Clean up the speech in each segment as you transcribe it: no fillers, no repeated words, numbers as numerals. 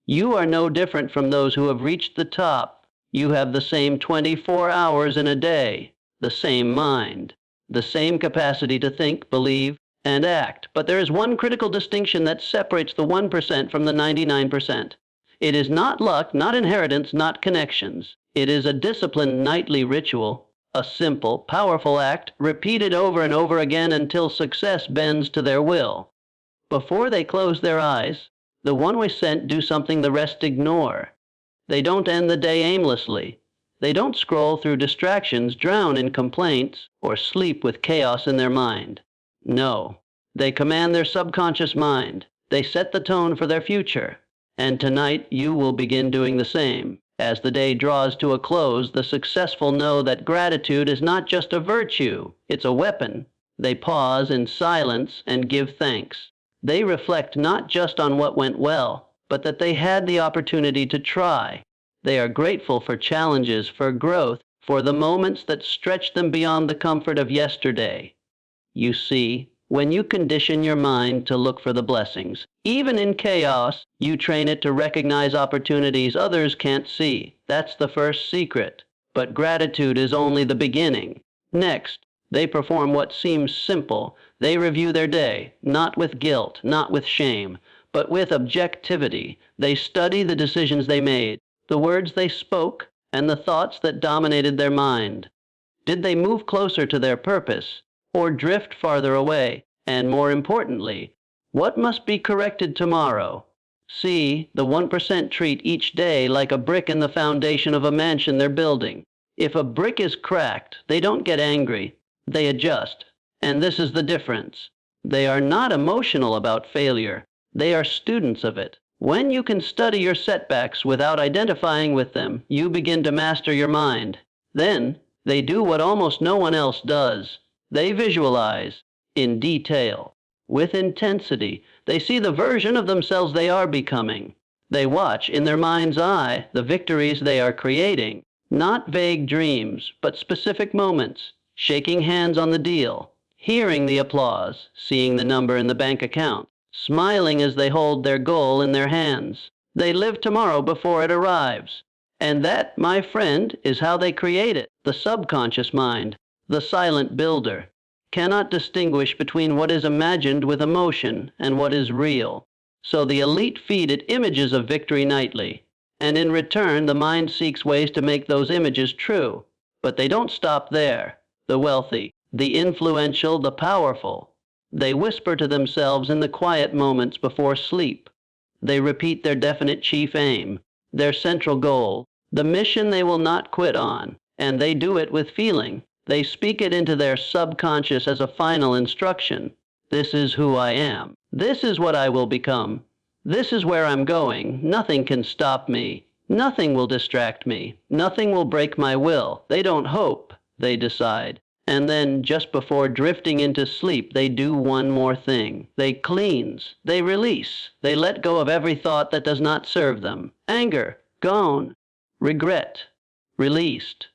You are no different from those who have reached the top. You have the same 24 hours in a day, the same mind, the same capacity to think, believe, and act. But there is one critical distinction that separates the 1% from the 99%. It is not luck, not inheritance, not connections. It is a disciplined nightly ritual, a simple, powerful act repeated over and over again until success bends to their will. Before they close their eyes, the 1% do something the rest ignore. They don't end the day aimlessly. They don't scroll through distractions, drown in complaints, or sleep with chaos in their mind. No, they command their subconscious mind. They set the tone for their future. And tonight you will begin doing the same. As the day draws to a close, the successful know that gratitude is not just a virtue, it's a weapon. They pause in silence and give thanks. They reflect not just on what went well, but that they had the opportunity to try. They are grateful for challenges, for growth, for the moments that stretch them beyond the comfort of yesterday. You see, when you condition your mind to look for the blessings, even in chaos, you train it to recognize opportunities others can't see. That's the first secret. But gratitude is only the beginning. Next, they perform what seems simple. They review their day, not with guilt, not with shame, but with objectivity. They study the decisions they made, the words they spoke, and the thoughts that dominated their mind. Did they move closer to their purpose, or drift farther away? And more importantly, what must be corrected tomorrow? See, the 1% treat each day like a brick in the foundation of a mansion they're building. If a brick is cracked, they don't get angry. They adjust. And this is the difference. They are not emotional about failure. They are students of it. When you can study your setbacks without identifying with them, you begin to master your mind. Then, they do what almost no one else does. They visualize, in detail, with intensity. They see the version of themselves they are becoming. They watch, in their mind's eye, the victories they are creating. Not vague dreams, but specific moments. Shaking hands on the deal, hearing the applause, seeing the number in the bank account, smiling as they hold their goal in their hands. They live tomorrow before it arrives. And that, my friend, is how they create it. The subconscious mind, the silent builder, cannot distinguish between what is imagined with emotion and what is real. So the elite feed it images of victory nightly. And in return, the mind seeks ways to make those images true. But they don't stop there. The wealthy, the influential, the powerful. They whisper to themselves in the quiet moments before sleep. They repeat their definite chief aim, their central goal, the mission they will not quit on, and they do it with feeling. They speak it into their subconscious as a final instruction. This is who I am. This is what I will become. This is where I'm going. Nothing can stop me. Nothing will distract me. Nothing will break my will. They don't hope. They decide. And then, just before drifting into sleep, they do one more thing. They cleanse. They release. They let go of every thought that does not serve them. Anger, gone. Regret, released.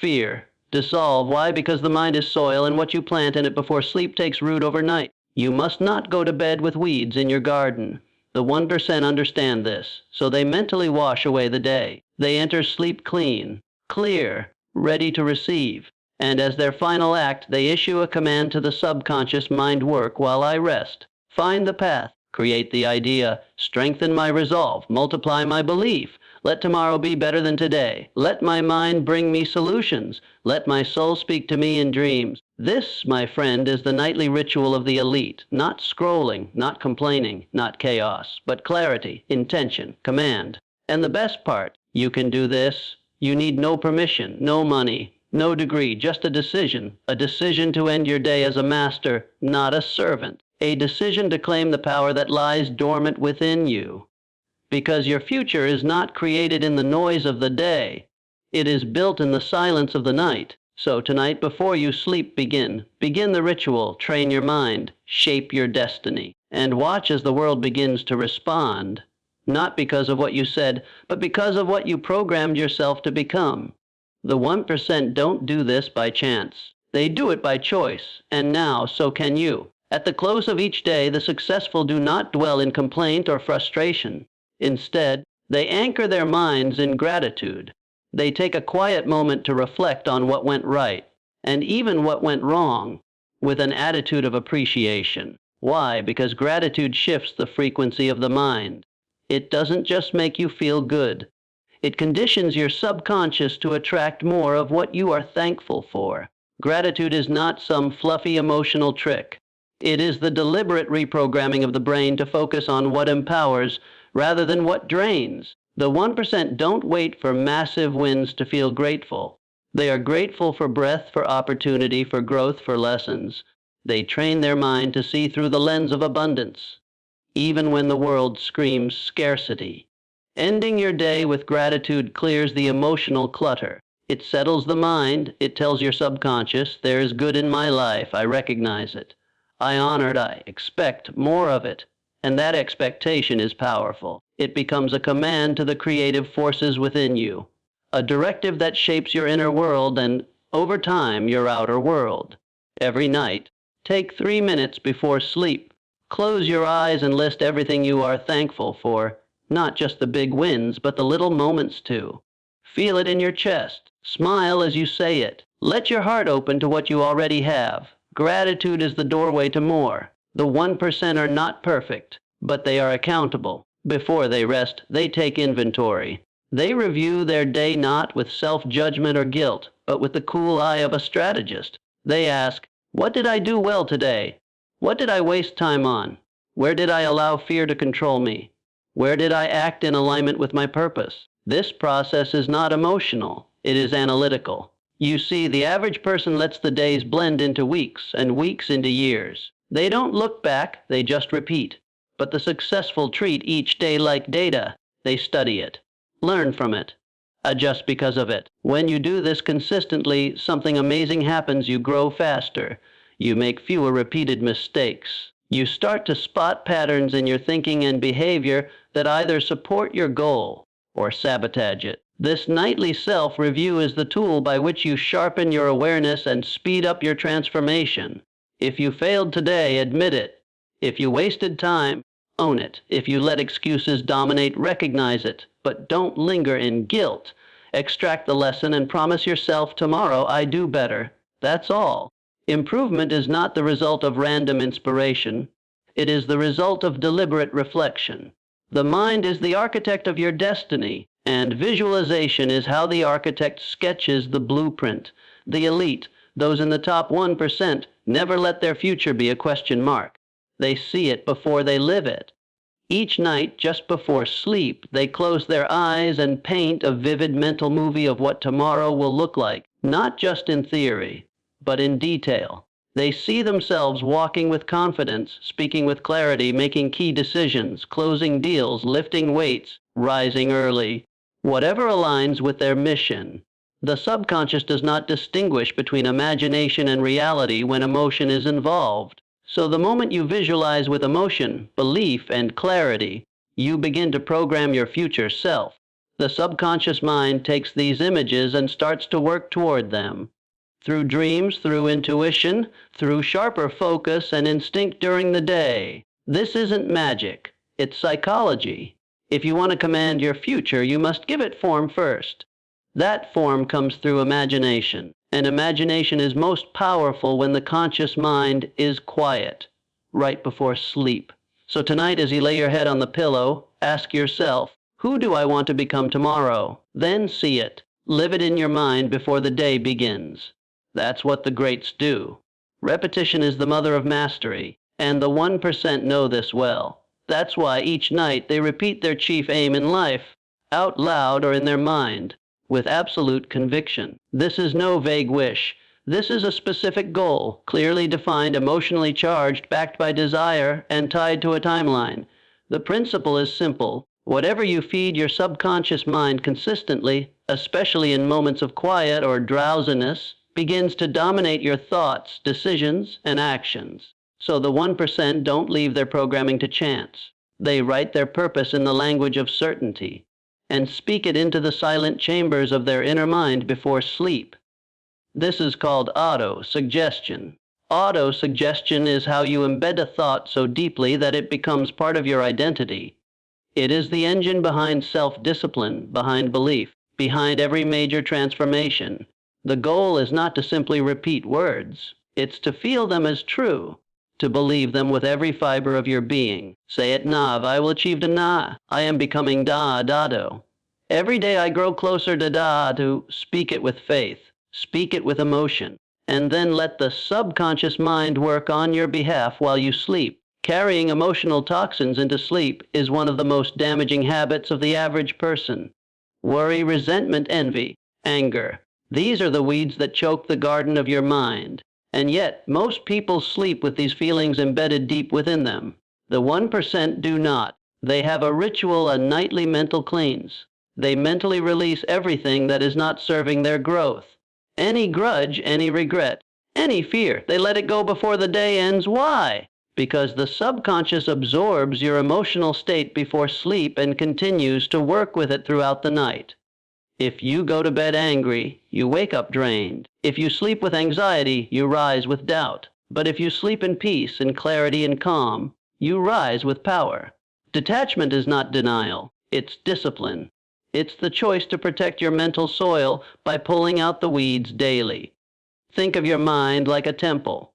Fear, dissolve. Why? Because the mind is soil, and what you plant in it before sleep takes root overnight. You must not go to bed with weeds in your garden. The 1% understand this, so they mentally wash away the day. They enter sleep clean, clear, ready to receive. And as their final act, they issue a command to the subconscious mind: work while I rest. Find the path, create the idea, strengthen my resolve, multiply my belief. Let tomorrow be better than today. Let my mind bring me solutions. Let my soul speak to me in dreams. This, my friend, is the nightly ritual of the elite. Not scrolling, not complaining, not chaos, but clarity, intention, command. And the best part, you can do this. You need no permission, no money, no degree, just a decision to end your day as a master, not a servant, a decision to claim the power that lies dormant within you. Because your future is not created in the noise of the day. It is built in the silence of the night. So tonight, before you sleep, begin the ritual, train your mind, shape your destiny, and watch as the world begins to respond, not because of what you said, but because of what you programmed yourself to become. The 1% don't do this by chance. They do it by choice, and now so can you. At the close of each day, the successful do not dwell in complaint or frustration. Instead, They anchor their minds in gratitude. They take a quiet moment to reflect on what went right, and even what went wrong, with an attitude of appreciation. Why? Because gratitude shifts the frequency of the mind. It doesn't just make you feel good. It conditions your subconscious to attract more of what you are thankful for. Gratitude is not some fluffy emotional trick. It is the deliberate reprogramming of the brain to focus on what empowers rather than what drains. The 1% don't wait for massive wins to feel grateful. They are grateful for breath, for opportunity, for growth, for lessons. They train their mind to see through the lens of abundance, even when the world screams scarcity. Ending your day with gratitude clears the emotional clutter. It settles the mind. It tells your subconscious, there is good in my life. I recognize it. I honor it. I expect more of it. And that expectation is powerful. It becomes a command to the creative forces within you, a directive that shapes your inner world and, over time, your outer world. Every night, take 3 minutes before sleep. Close your eyes and list everything you are thankful for, not just the big wins, but the little moments too. Feel it in your chest. Smile as you say it. Let your heart open to what you already have. Gratitude is the doorway to more. The 1% are not perfect, but they are accountable. Before they rest, they take inventory. They review their day not with self-judgment or guilt, but with the cool eye of a strategist. They ask, what did I do well today? What did I waste time on? Where did I allow fear to control me? Where did I act in alignment with my purpose? This process is not emotional. It is analytical. You see, the average person lets the days blend into weeks and weeks into years. They don't look back, they just repeat. But the successful treat each day like data. They study it, learn from it, adjust because of it. When you do this consistently, something amazing happens. You grow faster. You make fewer repeated mistakes. You start to spot patterns in your thinking and behavior that either support your goal or sabotage it. This nightly self-review is the tool by which you sharpen your awareness and speed up your transformation. If you failed today, admit it. If you wasted time, own it. If you let excuses dominate, recognize it. But don't linger in guilt. Extract the lesson and promise yourself tomorrow, I do better. That's all. Improvement is not the result of random inspiration. It is the result of deliberate reflection. The mind is the architect of your destiny, and visualization is how the architect sketches the blueprint. The elite, those in the top 1%, never let their future be a question mark. They see it before they live it. Each night, just before sleep, they close their eyes and paint a vivid mental movie of what tomorrow will look like, not just in theory, but in detail. They see themselves walking with confidence, speaking with clarity, making key decisions, closing deals, lifting weights, rising early, whatever aligns with their mission. The subconscious does not distinguish between imagination and reality when emotion is involved. So the moment you visualize with emotion, belief, and clarity, you begin to program your future self. The subconscious mind takes these images and starts to work toward them. Through dreams, through intuition, through sharper focus and instinct during the day. This isn't magic. It's psychology. If you want to command your future, you must give it form first. That form comes through imagination. And imagination is most powerful when the conscious mind is quiet, right before sleep. So tonight, as you lay your head on the pillow, ask yourself, who do I want to become tomorrow? Then see it. Live it in your mind before the day begins. That's what the greats do. Repetition is the mother of mastery, and the 1% know this well. That's why each night they repeat their chief aim in life, out loud or in their mind, with absolute conviction. This is no vague wish. This is a specific goal, clearly defined, emotionally charged, backed by desire, and tied to a timeline. The principle is simple. Whatever you feed your subconscious mind consistently, especially in moments of quiet or drowsiness, begins to dominate your thoughts, decisions, and actions. So the 1% don't leave their programming to chance. They write their purpose in the language of certainty and speak it into the silent chambers of their inner mind before sleep. This is called auto-suggestion. Auto-suggestion is how you embed a thought so deeply that it becomes part of your identity. It is the engine behind self-discipline, behind belief, behind every major transformation. The goal is not to simply repeat words. It's to feel them as true, to believe them with every fiber of your being. Say it nav, I will achieve the na. I am becoming da, dado. Every day I grow closer to da, to speak it with faith, speak it with emotion, and then let the subconscious mind work on your behalf while you sleep. Carrying emotional toxins into sleep is one of the most damaging habits of the average person. Worry, resentment, envy, anger. These are the weeds that choke the garden of your mind. And yet, most people sleep with these feelings embedded deep within them. The 1% do not. They have a ritual, a nightly mental cleanse. They mentally release everything that is not serving their growth. Any grudge, any regret, any fear, they let it go before the day ends. Why? Because the subconscious absorbs your emotional state before sleep and continues to work with it throughout the night. If you go to bed angry, you wake up drained. If you sleep with anxiety, you rise with doubt. But if you sleep in peace and clarity and calm, you rise with power. Detachment is not denial, it's discipline. It's the choice to protect your mental soil by pulling out the weeds daily. Think of your mind like a temple.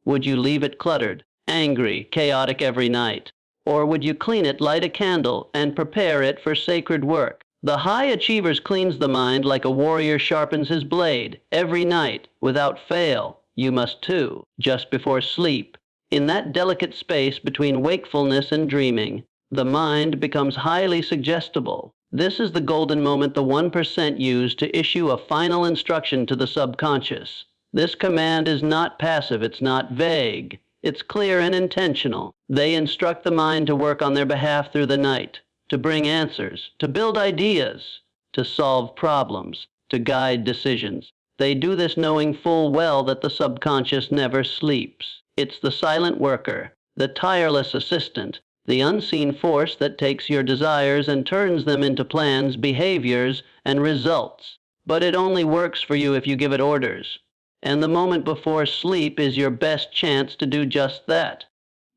Would you leave it cluttered, angry, chaotic every night? Or would you clean it, light a candle, and prepare it for sacred work? The high achievers cleans the mind like a warrior sharpens his blade. Every night, without fail, you must too, just before sleep. In that delicate space between wakefulness and dreaming, the mind becomes highly suggestible. This is the golden moment the 1% use to issue a final instruction to the subconscious. This command is not passive, it's not vague. It's clear and intentional. They instruct the mind to work on their behalf through the night, to bring answers, to build ideas, to solve problems, to guide decisions. They do this knowing full well that the subconscious never sleeps. It's the silent worker, the tireless assistant, the unseen force that takes your desires and turns them into plans, behaviors, and results. But it only works for you if you give it orders. And the moment before sleep is your best chance to do just that.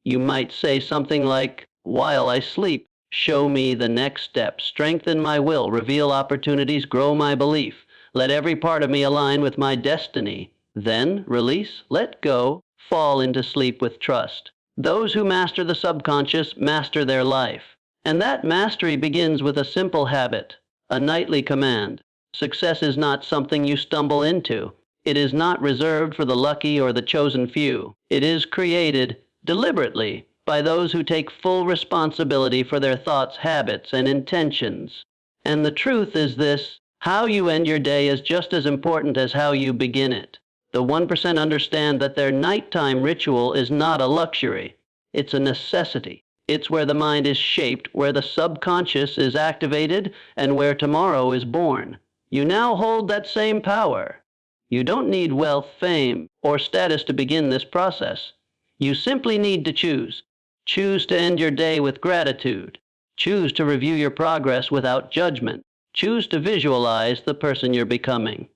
You might say something like, while I sleep, show me the next step, strengthen my will, reveal opportunities, grow my belief. Let every part of me align with my destiny. Then release, let go, fall into sleep with trust. Those who master the subconscious master their life. And that mastery begins with a simple habit, a nightly command. Success is not something you stumble into. It is not reserved for the lucky or the chosen few. It is created deliberately by those who take full responsibility for their thoughts, habits, and intentions. And the truth is this: how you end your day is just as important as how you begin it. The 1% understand that their nighttime ritual is not a luxury. It's a necessity. It's where the mind is shaped, where the subconscious is activated, and where tomorrow is born. You now hold that same power. You don't need wealth, fame, or status to begin this process. You simply need to choose. Choose to end your day with gratitude. Choose to review your progress without judgment. Choose to visualize the person you're becoming.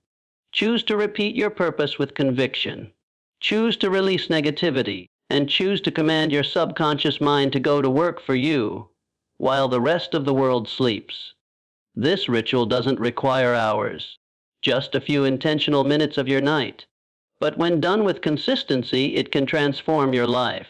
Choose to repeat your purpose with conviction. Choose to release negativity, and choose to command your subconscious mind to go to work for you, while the rest of the world sleeps. This ritual doesn't require hours, just a few intentional minutes of your night. But when done with consistency, it can transform your life.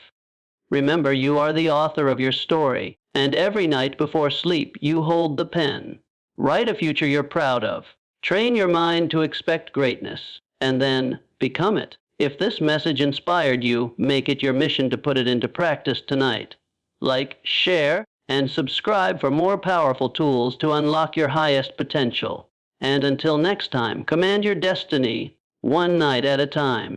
Remember, you are the author of your story, and every night before sleep, you hold the pen. Write a future you're proud of. Train your mind to expect greatness, and then become it. If this message inspired you, make it your mission to put it into practice tonight. Like, share, and subscribe for more powerful tools to unlock your highest potential. And until next time, command your destiny, one night at a time.